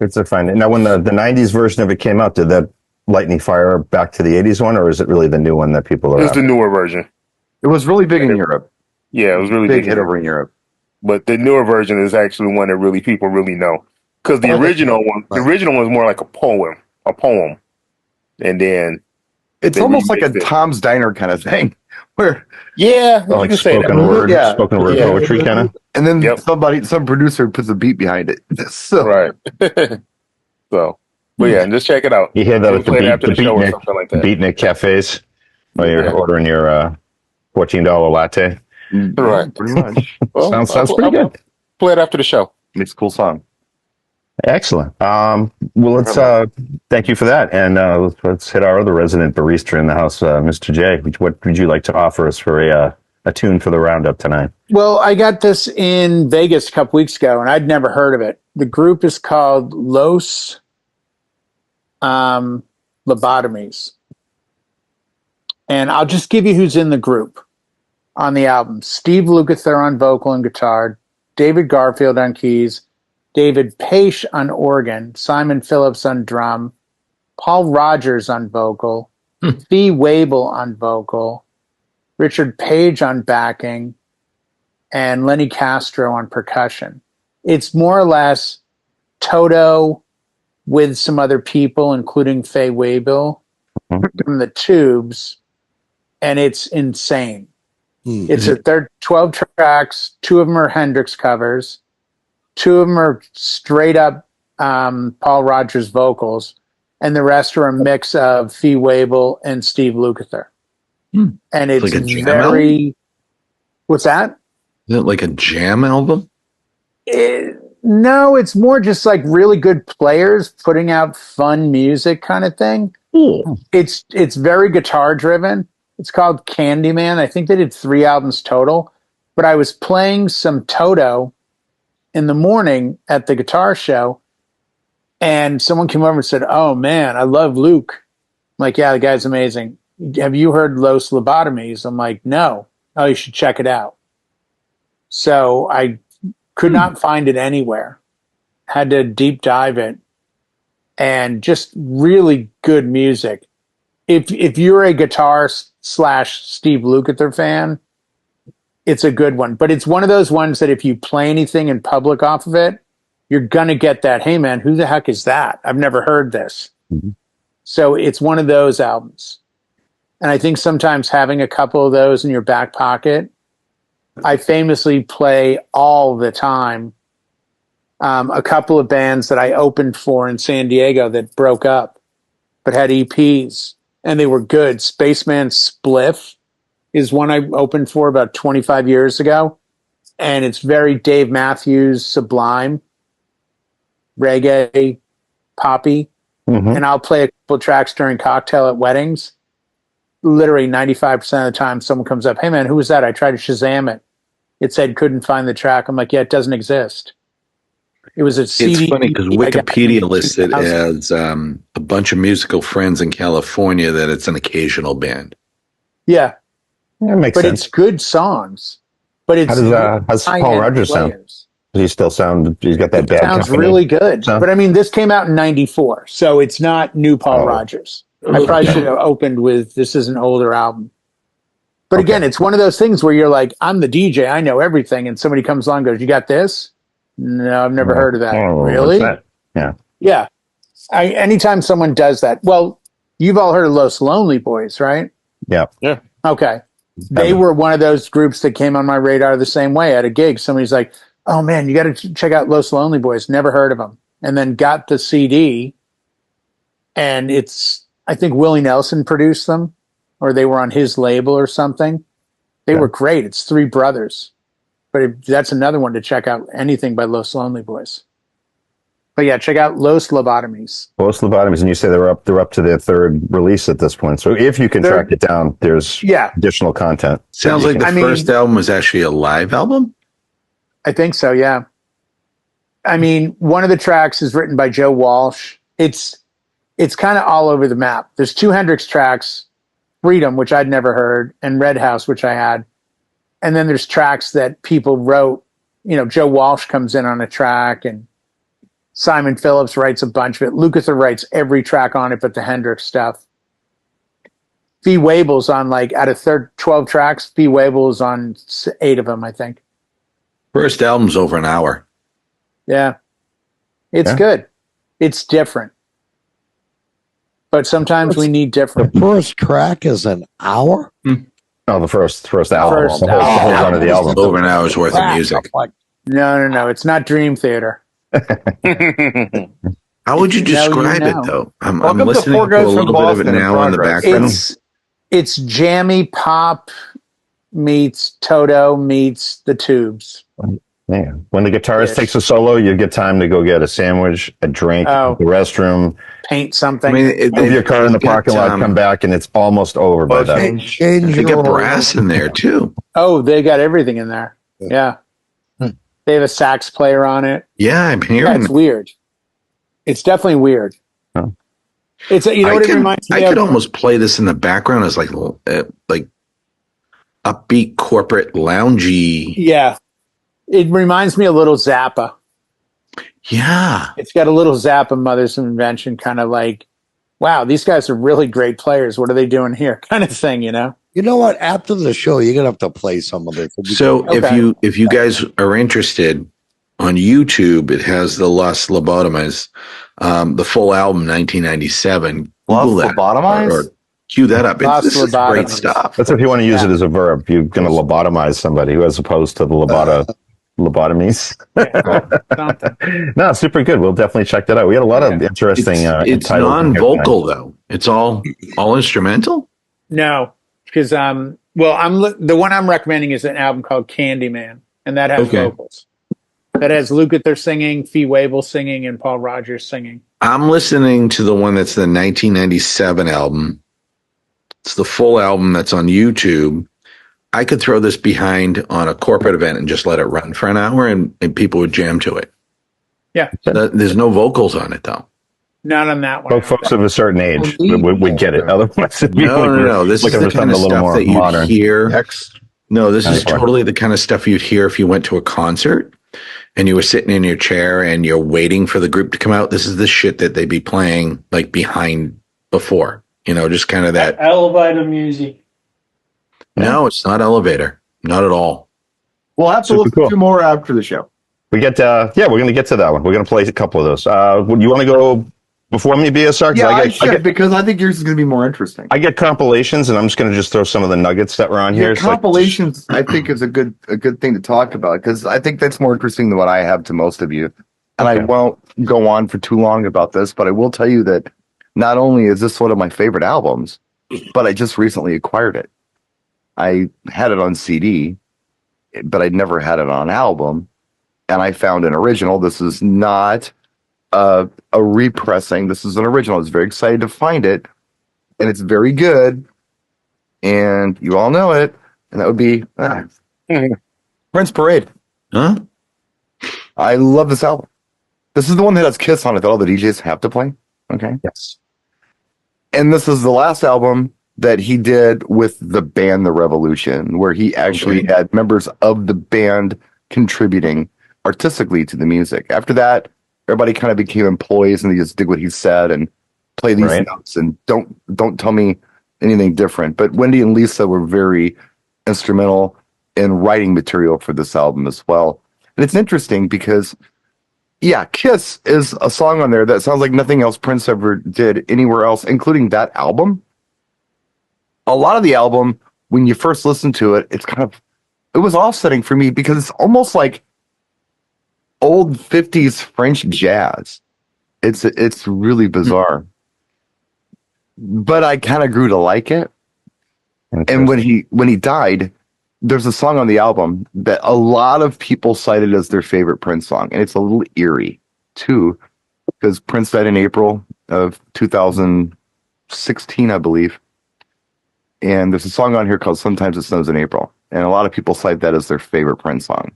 It's a fine. Now, when the 90s version of it came out, did that lightning fire back to the 80s one, or is it really the new one that people are It's after? the newer version. It was really big in Europe. Yeah, it was really Big big. hit over in Europe. But the newer version is actually one that really people really know. Because the original one's more like a poem, and then It's They almost like a remixed it. Tom's Diner kind of thing, where yeah, Oh, you like can say spoken that. word, Yeah. spoken word Yeah. poetry kind of. And then some producer puts a beat behind it. So. Right. So, but yeah, just check it out. You hear that Maybe at play it after the show or something like that. Beatnik cafes while you're ordering your $14 latte. Right. Pretty much. Well, sounds pretty good. Play it after the show. It's a cool song. Excellent. Well, let's thank you for that, and let's hit our other resident barista in the house, Mr. J. What would you like to offer us for a tune for the roundup tonight? Well, I got this in Vegas a couple weeks ago, and I'd never heard of it. The group is called Los Lobotomies, and I'll just give you who's in the group on the album: Steve Lukather on vocal and guitar, David Garfield on keys, David Paich on organ, Simon Phillips on drum, Paul Rogers on vocal, Fee Wable on vocal, Richard Page on backing, and Lenny Castro on percussion. It's more or less Toto with some other people, including Fee Wable from the Tubes, and it's insane. They're 12 tracks. 2 of them are Hendrix covers. 2 of them are straight up Paul Rogers vocals, and the rest are a mix of Fee Wable and Steve Lukather. And it's like a jam very. album? What's that? Is it like a jam album? No, it's more just like really good players putting out fun music kind of thing. Cool. It's very guitar driven. It's called Candyman. I think they did 3 albums total. But I was playing some Toto in the morning at the guitar show, and someone came over and said, "Oh man, I love Luke." I'm like, "Yeah, the guy's amazing. Have you heard Los Lobotomies?" I'm like, "No." "Oh, you should check it out." So I could not find it anywhere. Had to deep dive it, and just really good music. If you're a guitar / Steve Lukather fan, it's a good one. But it's one of those ones that if you play anything in public off of it, you're going to get that, "Hey man, who the heck is that? I've never heard this." So it's one of those albums. And I think sometimes having a couple of those in your back pocket, I famously play all the time. A couple of bands that I opened for in San Diego that broke up, but had EPs, and they were good. Spaceman Spliff is one I opened for about 25 years ago. And it's very Dave Matthews, Sublime, reggae, poppy. And I'll play a couple tracks during cocktail at weddings. Literally 95% of the time someone comes up, "Hey man, who was that? I tried to Shazam it. It said couldn't find the track." I'm like, "Yeah, it doesn't exist." It was a CD. It's funny because Wikipedia lists it as a bunch of musical friends in California that it's an occasional band. Yeah. That makes sense. It's good songs. But it's how's Paul Rogers sound? Does he still sound? He's got that bad. Sounds really good. But I mean, this came out in '94, so it's not new Paul Rogers. I probably should have opened with "This is an older album." But again, it's one of those things where you're like, "I'm the DJ, I know everything," and somebody comes along and goes, "You got this?" "No, I've never heard of that." "Really?" Yeah. Yeah. Anytime someone does that, well, you've all heard of Los Lonely Boys, right? Yeah. Yeah. Okay. They were one of those groups that came on my radar the same way at a gig. Somebody's like, "Oh man, you got to check out Los Lonely Boys." Never heard of them. And then got the CD, and I think Willie Nelson produced them, or they were on his label or something. They were great. It's 3 brothers. But that's another one to check out, anything by Los Lonely Boys. But yeah, check out Los Lobotomies. Los Lobotomies, and you say they're up to their 3rd release at this point. So if you can track it down, there's additional content. Sounds like the first album was actually a live album? I think so, yeah. I mean, one of the tracks is written by Joe Walsh. It's kind of all over the map. There's 2 Hendrix tracks, Freedom, which I'd never heard, and Red House, which I had. And then there's tracks that people wrote. You know, Joe Walsh comes in on a track, and Simon Phillips writes a bunch of it. Lukather writes every track on it but the Hendrix stuff. Fee Wable's on, like, out of 12 tracks, Fee Wable's on 8 of them, I think. First album's over an hour. Yeah. It's good. It's different. But sometimes we need different. The first track is an hour? Oh, the first album. The whole run of the album. Over an hour's worth of music. No. It's not Dream Theater. How would you describe it, though? I'm listening to a little bit of it now in the background. It's jammy pop meets Toto meets the Tubes. Yeah. When the guitarist takes a solo, you get time to go get a sandwich, a drink, the restroom, paint something. Move your car in the parking lot, come back, and it's almost over by then. They got brass in there too. Oh, they got everything in there. Yeah. They have a sax player on it. Yeah, I'm hearing. It's weird. It's definitely weird. Oh. It's what it reminds me of. I could almost play this in the background as like upbeat corporate loungy. Yeah. It reminds me a little Zappa. Yeah. It's got a little Zappa Mothers of Invention kind of like, wow, these guys are really great players. What are they doing here? Kind of thing, You know what? After the show, you're gonna have to play some of it. So if you guys are interested, on YouTube, it has the Los Lobotomies, the full album, 1997. Los Lobotomies? Or cue that up. This is great stuff. That's if you want to use it as a verb. You're going to lobotomize somebody, as opposed to the lobotomies. No, super good. We'll definitely check that out. We had a lot of interesting. It's non-vocal though. It's all instrumental. No, because the one I'm recommending is an album called Candyman, and that has vocals. That has Luke Ether singing, Fee Waybill singing, and Paul Rogers singing. I'm listening to the one that's the 1997 album. It's the full album that's on YouTube. I could throw this behind on a corporate event and just let it run for an hour, and people would jam to it. Yeah. There's no vocals on it, though. Not on that one. Well, folks of a certain age would get it. Otherwise, no. This is the kind of stuff that you'd hear. No, this is totally the kind of stuff you'd hear if you went to a concert and you were sitting in your chair and you're waiting for the group to come out. This is the shit that they'd be playing like behind before, just kind of that elevator music. No, it's not elevator. Not at all. We'll have to look to more after the show. We get, we're going to get to that one. We're going to play a couple of those. You want to go before me, BSR? Yeah, because I think yours is going to be more interesting. I get compilations, and I'm just going to throw some of the nuggets that were on here. Compilations, I think, is a good thing to talk about, because I think that's more interesting than what I have to most of you. And I won't go on for too long about this, but I will tell you that not only is this one of my favorite albums, but I just recently acquired it. I had it on CD, but I'd never had it on album. And I found an original. This is not a repressing. This is an original. I was very excited to find it. And it's very good. And you all know it. And that would be Prince Parade. Huh? I love this album. This is the one that has Kiss on it that all the DJs have to play. Okay. Yes. And this is the last album that he did with the band The Revolution, where he actually had members of the band contributing artistically to the music. After that, everybody kind of became employees and they just did what he said and play these notes and don't tell me anything different. But Wendy and Lisa were very instrumental in writing material for this album as well. And it's interesting because, Kiss is a song on there that sounds like nothing else Prince ever did anywhere else, including that album. A lot of the album, when you first listen to it, it was offsetting for me because it's almost like old 50s French jazz. It's really bizarre. But I kind of grew to like it. And when he died, there's a song on the album that a lot of people cited as their favorite Prince song. And it's a little eerie, too, because Prince died in April of 2016, I believe. And there's a song on here called Sometimes It Snows in April. And a lot of people cite that as their favorite Prince song.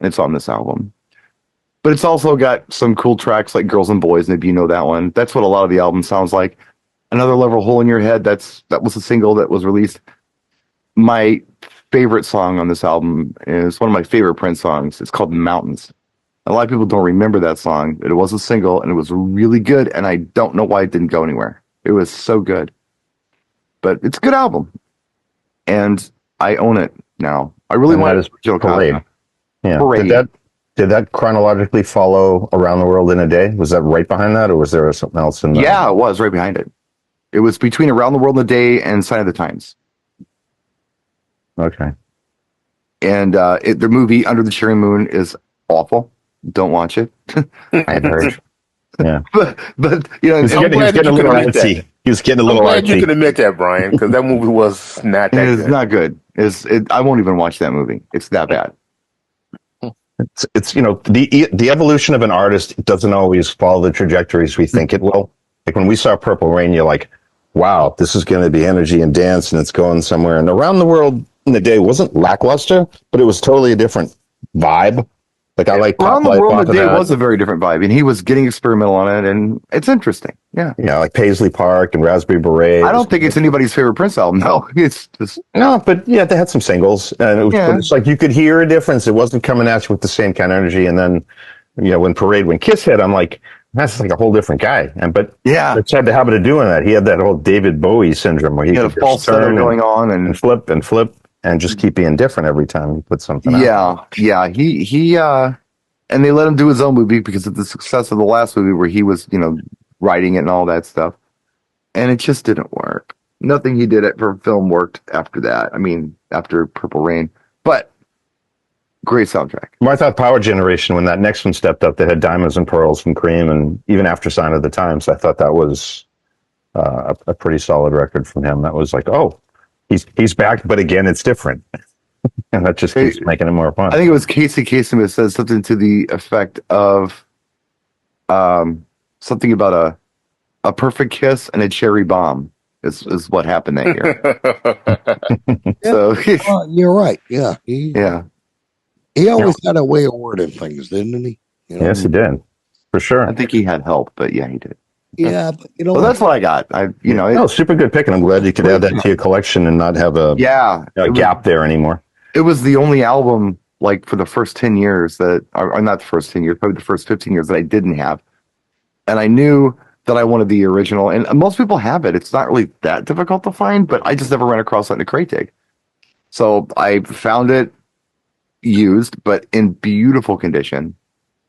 And it's on this album. But it's also got some cool tracks like Girls and Boys, maybe you know that one. That's what a lot of the album sounds like. Another Level Hole in Your Head, that was a single that was released. My favorite song on this album is one of my favorite Prince songs. It's called Mountains. A lot of people don't remember that song, but it was a single and it was really good. And I don't know why it didn't go anywhere. It was so good. But it's a good album. And I own it now. I really want it. Parade. Yeah. Parade. Did that chronologically follow Around the World in a Day? Was that right behind that, or was there something else in there? Yeah, it was right behind it. It was between Around the World in a Day and Sign of the Times. Okay. And the movie Under the Cherry Moon is awful. Don't watch it. I've heard. Yeah, but he's getting a little artsy. He's getting a little artsy. You can admit that, Brian, because that movie was not that good. It's not good. I won't even watch that movie. It's that bad. It's the evolution of an artist doesn't always follow the trajectories we think it will. Like when we saw Purple Rain, you're like, wow, this is going to be energy and dance, and it's going somewhere. And Around the World in the Day wasn't lackluster, but it was totally a different vibe. Like I like Around the World in the Day was a very different vibe, and he was getting experimental on it, and it's interesting. Yeah, like Paisley Park and Raspberry Beret. I don't think it's anybody's favorite Prince album. No, it's just but yeah, they had some singles, and it's like you could hear a difference. It wasn't coming at you with the same kind of energy. And then, when Kiss hit, I'm like, that's like a whole different guy. But it's had the habit of doing that. He had that whole David Bowie syndrome where he had a falsetto going on and flip and just keep being different every time he put something out. Yeah. He and they let him do his own movie because of the success of the last movie where he was, writing it and all that stuff. And it just didn't work. Nothing he did for film worked after that. I mean, after Purple Rain. But great soundtrack. Well, I thought Power Generation, when that next one stepped up, they had Diamonds and Pearls from Cream, and even after Sign of the Times, I thought that was a pretty solid record from him. That was like, oh, he's back, but again, it's different. And that just keeps making it more fun. I think it was Casey Kasem that said something to the effect of something about a perfect kiss and a cherry bomb is what happened that year. So you're right. Yeah. He always had a way of wording things, didn't he? Yes, he did. For sure. I think he had help, but yeah, he did. Yeah, but well, that's what I got. Super good pick, and I'm glad you could add that to your collection and not have a gap there anymore. It was the only album, like for the first 10 years or not the first 10 years, probably the first 15 years that I didn't have. And I knew that I wanted the original, and most people have it. It's not really that difficult to find, but I just never ran across it in a crate dig. So I found it used, but in beautiful condition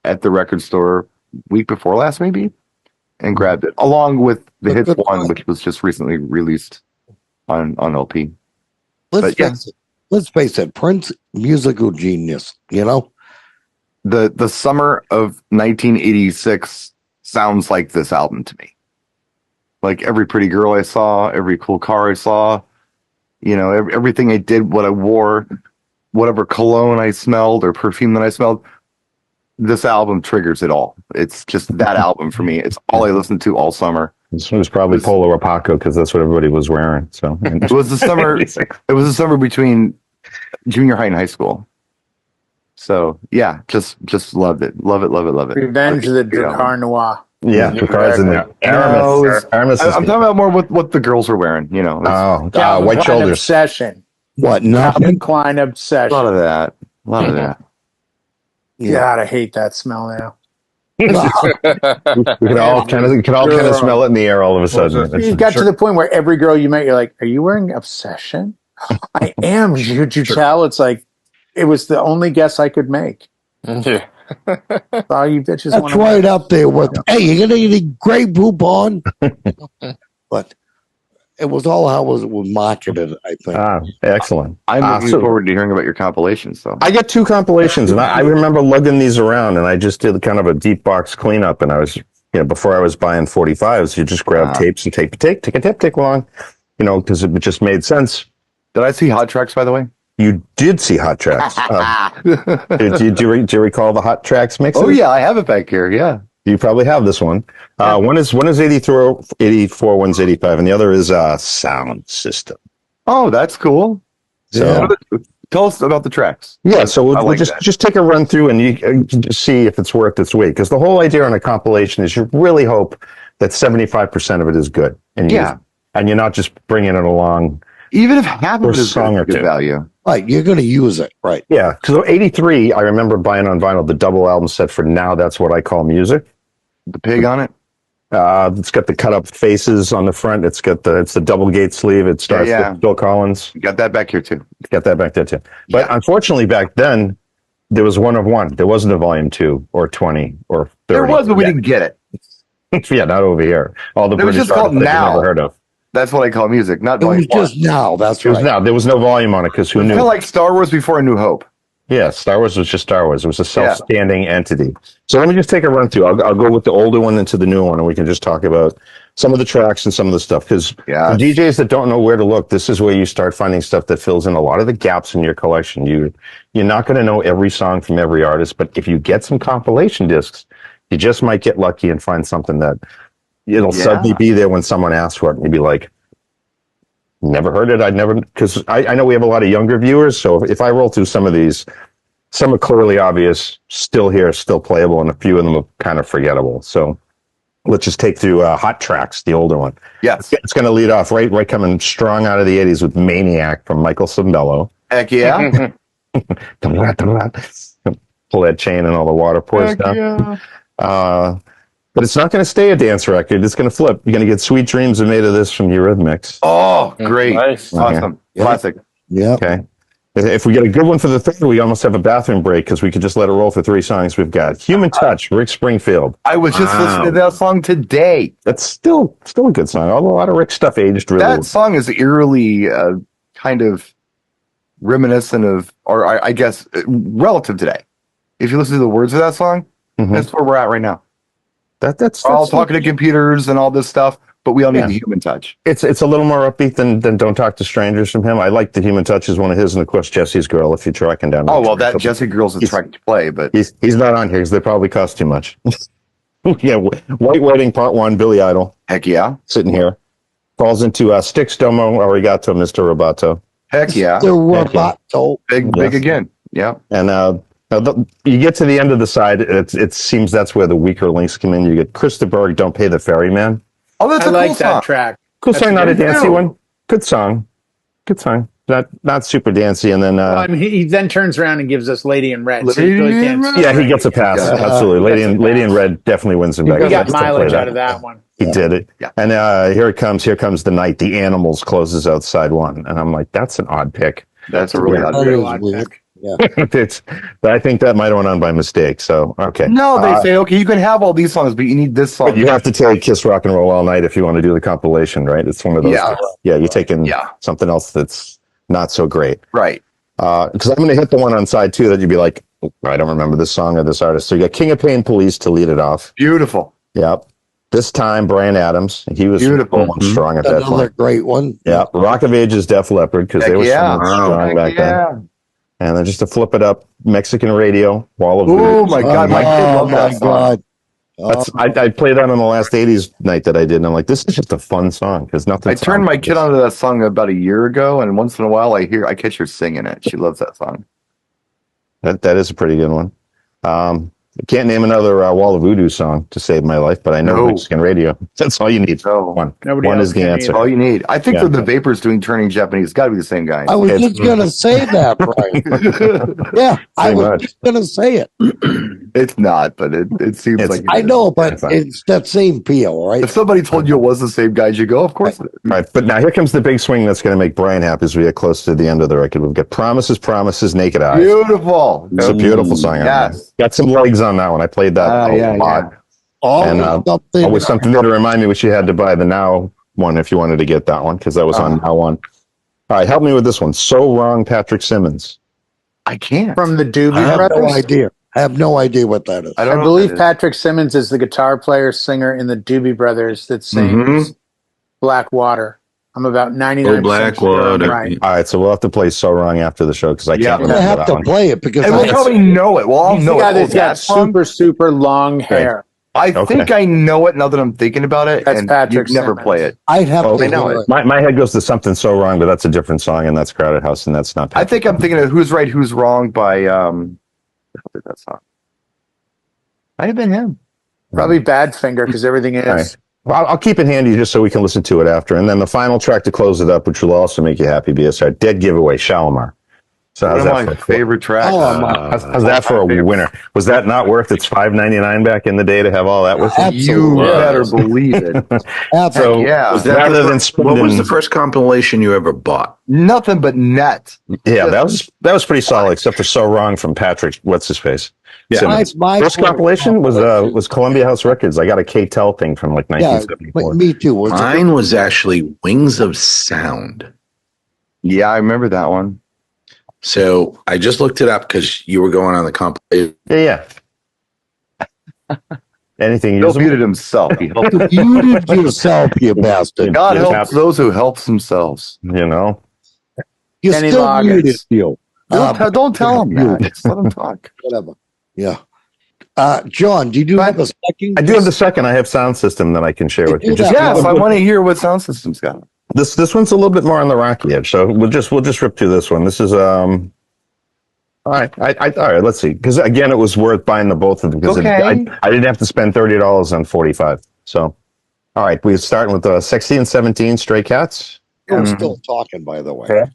at the record store week before last, maybe, and grabbed it along with the Hits One, which was just recently released on LP. Let's face it, Prince, musical genius. The summer of 1986 sounds like this album to me. Like every pretty girl I saw, every cool car I saw, everything I did, what I wore, whatever cologne I smelled or perfume that I smelled, this album triggers it all. It's just that album for me. It's all I listened to all summer. This was probably Polo Rapaco because that's what everybody was wearing. So it was the summer. It was the summer between junior high and high school. So yeah, just loved it. Love it. Revenge of the Drakkar Noir. Yeah, Drakkar's in there. Aramis. I'm talking about more what the girls were wearing. White shoulders. Obsession. What? Calvin Klein obsession. A lot of that. God, I hate that smell now. We can all kind of smell it in the air all of a sudden. You got to the point where every girl you met, you're like, "Are you wearing Obsession?" I am. Did you tell? It's like it was the only guess I could make. Yeah. All you bitches. That's right up there with. Hey, you're gonna get a great poop on. But it was all how it was marketed, I think. Excellent. I'm looking forward to hearing about your compilations, though. I got 2 compilations, and I remember lugging these around, and I just did kind of a deep box cleanup, and I was, before I was buying 45s, you just grab tapes and take a tape, take along, because it just made sense. Did I see Hot Tracks, by the way? You did see Hot Tracks. Do you recall the Hot Tracks mixes? Oh, yeah, I have it back here, yeah. You probably have this one. One is 84, one's 85, and the other is Sound System. Oh, that's cool. So tell us about the tracks. Yeah, so we'll just take a run through, and you can just see if it's worth its weight. Because the whole idea on a compilation is you really hope that 75% of it is good, and you're not just bringing it along. Even if half of it is good value. Right, you're going to use it, right? Yeah, because 83, I remember buying on vinyl the double album set for Now That's What I Call Music. The pig on it? It's got the cut up faces on the front. It's the double gate sleeve. It starts with Bill Collins. You got that back here too. Got that back there too. But unfortunately, back then there was one of one. There wasn't a volume 2 or 20 or 30. There was, but we didn't get it. Yeah, not over here. All the British was just called Now. Never heard of. That's what I call music, not volume 1. It was just Now. That's right. There was no volume on it because who knew? Kind of like Star Wars before A New Hope. Yeah, Star Wars was just Star Wars. It was a self-standing entity. So let me just take a run through. I'll go with the older one into the new one, and we can just talk about some of the tracks and some of the stuff. Because for DJs that don't know where to look, this is where you start finding stuff that fills in a lot of the gaps in your collection. You're not going to know every song from every artist, but if you get some compilation discs, you just might get lucky and find something that it'll suddenly be there when someone asks for it, and you'd be like, never heard it. Because I know we have a lot of younger viewers. So if I roll through some of these, some are clearly obvious, still here, still playable, and a few of them are kind of forgettable. So let's just take through Hot Tracks, the older one. Yes. It's going to lead off right coming strong out of the 80s with Maniac from Michael Cimbello. Heck yeah. Pull that chain and all the water pours down. Yeah. But it's not going to stay a dance record. It's going to flip. You're going to get Sweet Dreams Are Made of This from Eurythmics. Oh, great. Nice. Awesome. Yeah. Classic. Yeah. Okay. If we get a good one for the third, we almost have a bathroom break because we could just let it roll for 3 songs. We've got Human Touch, Rick Springfield. I was just listening to that song today. That's still a good song. Although a lot of Rick stuff aged really well. That song is eerily kind of reminiscent of, or I guess, relative today. If you listen to the words of that song, that's where we're at right now. That's all talking to computers and all this stuff, but we all need the human touch. It's a little more upbeat than Don't Talk to Strangers from him. I like the Human Touch is one of his, and of course Jesse's Girl. If you're tracking down, that Jesse Girl's a track to play, but he's not on here because they probably cost too much. Yeah, White Wedding Part 1, Billy Idol. Heck yeah, sitting here falls into Sticks Domo Arigato, Mr. Roboto. Heck yeah, the Roboto, big again. Yeah, and you get to the end of the side, it seems that's where the weaker links come in. You get Christopher, Don't Pay the Ferryman. Oh, that's I a like cool that song. track. Cool song, not a dancey one. Good song. Not super dancey. And then he then turns around and gives us Lady in Red. So he really can't. Yeah, he gets a pass. Absolutely. Lady in Red definitely wins him back. He got mileage out of that one. He did it. Yeah. And here it comes. Here comes the night. The Animals closes out side 1. And I'm like, that's an odd pick. That's a really odd pick. Yeah. I think that might have went on by mistake. So, okay. No, they say, okay, you can have all these songs, but you need this song. But you have to take Kiss Rock and Roll All Night if you want to do the compilation, right? It's one of those. Yeah, you're taking something else that's not so great. Right. Because I'm going to hit the one on side 2 that you'd be like, I don't remember this song or this artist. So you got King of Pain Police to lead it off. Beautiful. Yep. This time, Bryan Adams. He was beautiful. Strong at that point. Another great one. Yeah. Rock of Ages, Def Leppard, because they were strong back then. And then just to flip it up, Mexican Radio, Wall of Voodoo. Oh my God, my kid loved that song. I played that on the last 80s night that I did, and I'm like, this is just a fun song because nothing. I turned my kid onto that song about a year ago, and once in a while I catch her singing it. She loves that song. That is a pretty good one. I can't name another Wall of Voodoo song to save my life, but I know Mexican Radio. That's all you need. One is the answer. All you need. I think for the Vapors doing Turning Japanese, got to be the same guy. I was just going to say that, Brian. Yeah, I was just going to say it. It's not, but it seems like I know, but it's that same feel, right? If somebody told you it was the same guy, you go, of course. All right, but now here comes the big swing that's going to make Brian happy as we get close to the end of the record. We've got Promises, Naked Eyes. Beautiful. It's a beautiful song. Yes. Got some legs on that one. I played that a lot. Always something there to remind me what you had to buy the Now one if you wanted to get that one, because that was on Now one. All right, help me with this one. So Wrong, Patrick Simmons. I can't. From the Doobie Brothers? No idea. I have no idea what that is. I believe Patrick Simmons is the guitar player, singer in the Doobie Brothers that sings Black Water. I'm about 99% Black sure Water. I'm right. All right, so we'll have to play So Wrong after the show because I can't remember I have that to one. play it because we'll probably know it. Well, I'll know it. He's got super long hair. I think I know it now that I'm thinking about it. That's and Patrick you never Simmons. play it. I'd have to know it. My head goes to Something So Wrong, but that's a different song, and that's Crowded House, and that's not Patrick. I think I'm thinking of Who's Right, Who's Wrong by that song. Might have been him. Probably Badfinger because everything is. Right. Well, I'll keep it handy just so we can listen to it after. And then the final track to close it up, which will also make you happy, BSR, Dead Giveaway, Shalimar. So one of my favorite tracks. How's that for a winner? Was that not worth its $5.99 back in the day to have all that with it? You better believe it. So rather than spending, what was the first compilation you ever bought? Nothing but Net. Yeah, that was pretty solid, except for So Wrong from Patrick. What's his face? Yeah, my first compilation was Columbia House Records. I got a K-Tel thing from like 1974. Me too. Mine was actually Wings of Sound. Yeah, I remember that one. So I just looked it up because you were going on the comp. Yeah. Anything Bill muted himself. He helped. Muted yourself, you bastard. God helps those who helps themselves. You know. You Kenny still Loggins. muted, you. Don't tell him that. Just let him talk. Whatever. Yeah. John, do you have a second? I do have the second. I have sound system that I can share with you. Yes, I want to hear what sound system's got. This one's a little bit more on the rocky edge, so we'll just rip through this one. This is all right. All right. Let's see, because again, it was worth buying the both of them because I didn't have to spend $30 on 45. So, all right, we're starting with 16 and 17 Stray Cats. I'm still talking, by the way. Yeah.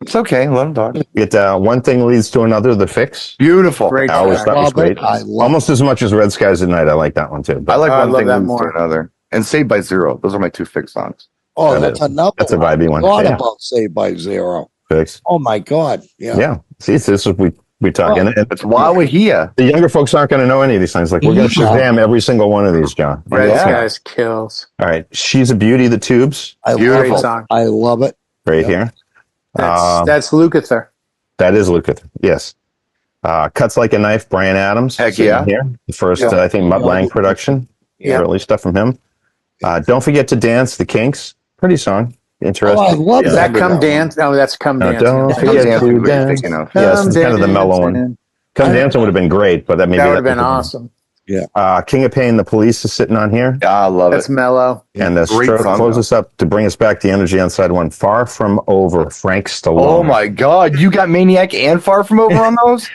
It's okay. Let him talk. Get one thing leads to another. The Fix. Beautiful. Great. I always thought it was great. Almost as much as Red Skies at Night. I like that one too. I like one thing leads to another. And Saved by Zero. Those are my two Fix songs. Oh, that's another. That's a vibey one. I forgot about Saved by Zero. Fix. Oh my God. Yeah. Yeah. See, this is we talk, and it's Wawahia. The younger folks aren't going to know any of these things. Like we're going to Shazam every single one of these, John. Red Skies kills. All right, She's a Beauty. The Tubes. Beautiful song. I love it. Right here. That's Lukather. That is Lukather. Yes. Cuts Like a Knife. Brian Adams. Heck yeah. Here, the first I think Mutt Lange production. Yeah. Early stuff from him. Don't Forget to Dance. The Kinks. Pretty song. Interesting. Oh, I love Is that Come Dance? No, that's Come Dance. Don't forget to dance. Yes, it's kind of the mellow one. Come Dancing would have been great, but that would have been awesome. Yeah. King of Pain, The Police is sitting on here. Yeah, I love That's mellow. And the stroke close us up to bring us back the energy on side one. Far From Over, Frank Stallone. Oh my God, you got Maniac and Far From Over on those?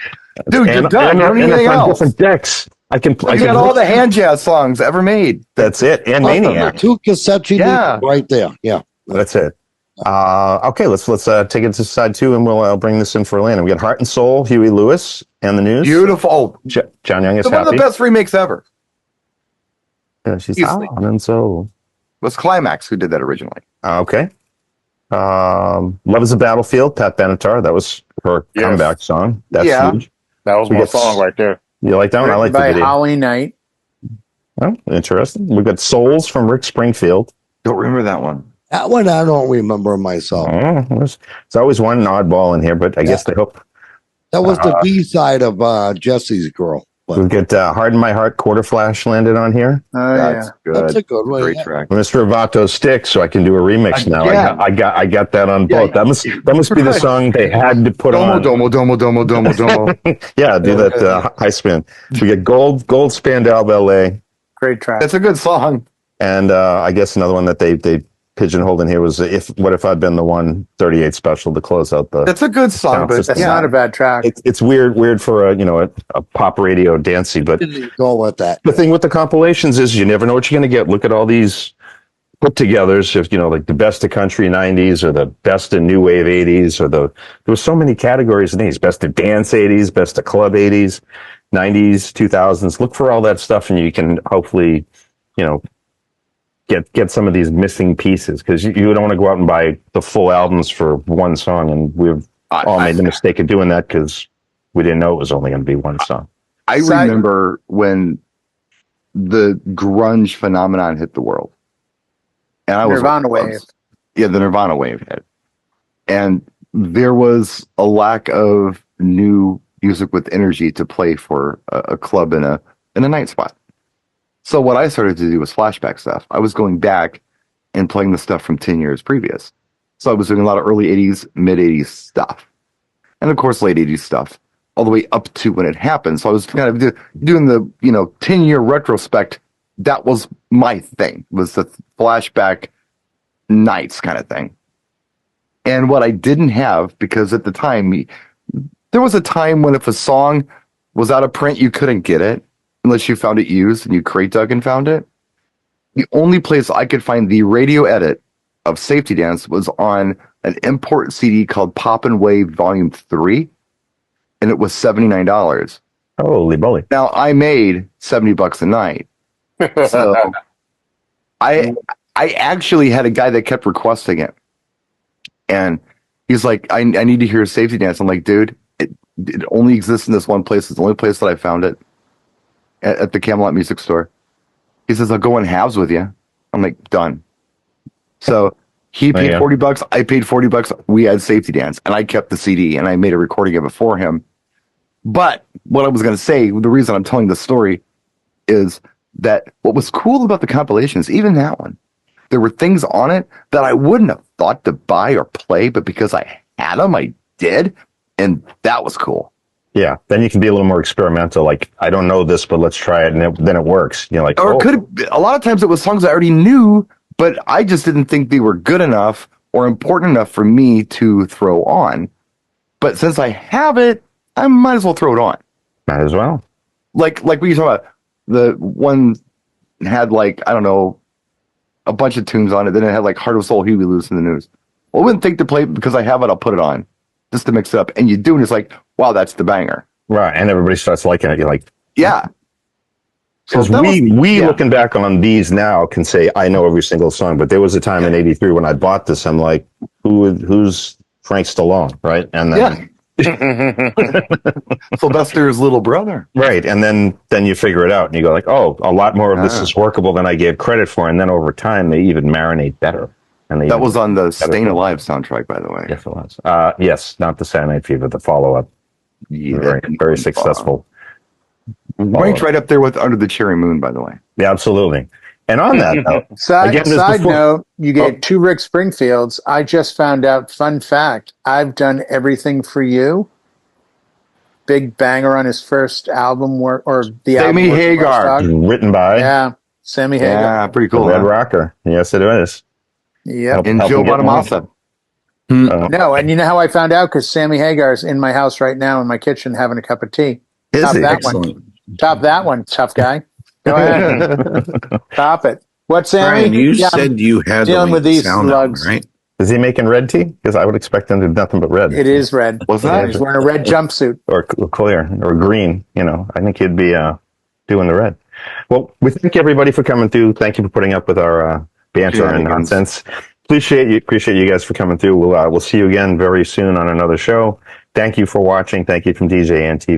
Dude, you're done. You don't need anything else. Different decks. I got all the hand jazz songs ever made. That's it. And Maniac. 2 cassettes right there. Yeah. That's it. Okay, let's take it to side two, and we'll bring this in for a land. We got Heart and Soul, Huey Lewis, and the News. Beautiful. John Young is one of the best remakes ever. She's Heart and Soul. It was Climax who did that originally. Okay. Love is a Battlefield, Pat Benatar. That was her comeback song. That's huge. That was my song right there. You like that one? I like the video. By Holly Knight. Oh, interesting. We've got Souls from Rick Springfield. Don't remember that one. That one I don't remember myself. It's always one oddball in here, but I guess they hope. That was the B side of Jesse's Girl. We've got Harden My Heart, Quarter Flash landed on here. That's good. That's a good one. Great track. Mr. Avato Sticks, so I can do a remix now. I got that on both. That must be the song they had to put on. Domo. Yeah, do that high spin. We get Gold Spandau Ballet. Great track. That's a good song. And I guess another one that they pigeonholed in here was What If I'd Been the 138 special to close out the. That's a good song, but that's not a bad track. It's weird for a pop radio dancey, but go with that. The thing with the compilations is you never know what you're going to get. Look at all these put-togethers, like the best of country 90s or the best of new wave 80s, or there were so many categories in these: best of dance 80s, best of club 80s, 90s, 2000s. Look for all that stuff, and you can hopefully, get some of these missing pieces, because you don't want to go out and buy the full albums for one song, and we've all made the mistake of doing that because we didn't know it was only going to be one song. I remember when the grunge phenomenon hit the world, and I was Nirvana wave. Yeah, the Nirvana wave hit, and there was a lack of new music with energy to play for a club in a night spot. So what I started to do was flashback stuff. I was going back and playing the stuff from 10 years previous. So I was doing a lot of early 80s, mid 80s stuff. And of course, late 80s stuff, all the way up to when it happened. So I was kind of doing the, 10-year retrospect. That was my thing, was the flashback nights kind of thing. And what I didn't have, because at the time, there was a time when if a song was out of print, you couldn't get it unless you found it used and you crate dug and found it. The only place I could find the radio edit of Safety Dance was on an import CD called Poppin' Wave Volume 3, and it was $79. Holy moly. Now, I made $70 a night. So I actually had a guy that kept requesting it. And he's like, I need to hear Safety Dance. I'm like, dude, it only exists in this one place. It's the only place that I found it. At the Camelot Music Store. He says, I'll go in halves with you. I'm like, done. So He paid $40. I paid $40. We had Safety Dance, and I kept the CD, and I made a recording of it for him. But what I was going to say, the reason I'm telling this story is that what was cool about the compilations, even that one, there were things on it that I wouldn't have thought to buy or play, but because I had them, I did, and that was cool. Yeah, then you can be a little more experimental. Like, I don't know this, but let's try it, and then it works. You know, like, or it could. A lot of times it was songs I already knew, but I just didn't think they were good enough or important enough for me to throw on. But since I have it, I might as well throw it on. Might as well. Like what you talking about. The one had like, I don't know, a bunch of tunes on it. Then it had like Heart of Soul, Huey Lewis in the News. Well, I wouldn't think to play it because I have it. I'll put it on just to mix it up. And you do, and it's like, wow, that's the banger. Right. And everybody starts liking it. You're like, yeah. Because we looking back on these now can say, I know every single song. But there was a time in '83 when I bought this. I'm like, who's Frank Stallone? Right. And then. Sylvester's little brother. Right. And then you figure it out and you go like, oh, a lot more of this is workable than I gave credit for. And then over time, they even marinate better. And that was on the Staying Alive soundtrack, by the way. Yes, it was. Yes, not the Saturday Night Fever, the follow-up. Yeah, very, very successful. Ranked right up there with Under the Cherry Moon, by the way. Yeah, absolutely. And on that note, side note, you get 2 Rick Springfields. I just found out, fun fact, I've done Everything for You. Big banger on his first album, or the Sammy Hagar. Written by. Yeah, Sammy Hagar. Yeah, pretty cool. Red Rocker. Yes, it is. Yep. And Joe Bonamassa. No, and you know how I found out? Because Sammy Hagar's in my house right now in my kitchen having a cup of tea. Is he? Excellent. Top that one, tough guy. Go ahead. Top it. What, Sammy? Brian, you said you had dealing with these slugs, right? Is he making red tea? Because I would expect him to do nothing but red. It is red. What's that? He's wearing a red jumpsuit. Or clear, or green. You know, I think he'd be doing the red. Well, we thank everybody for coming through. Thank you for putting up with our banter and nonsense. Appreciate you guys for coming through. We'll see you again very soon on another show. Thank you for watching. Thank you from DJNTV.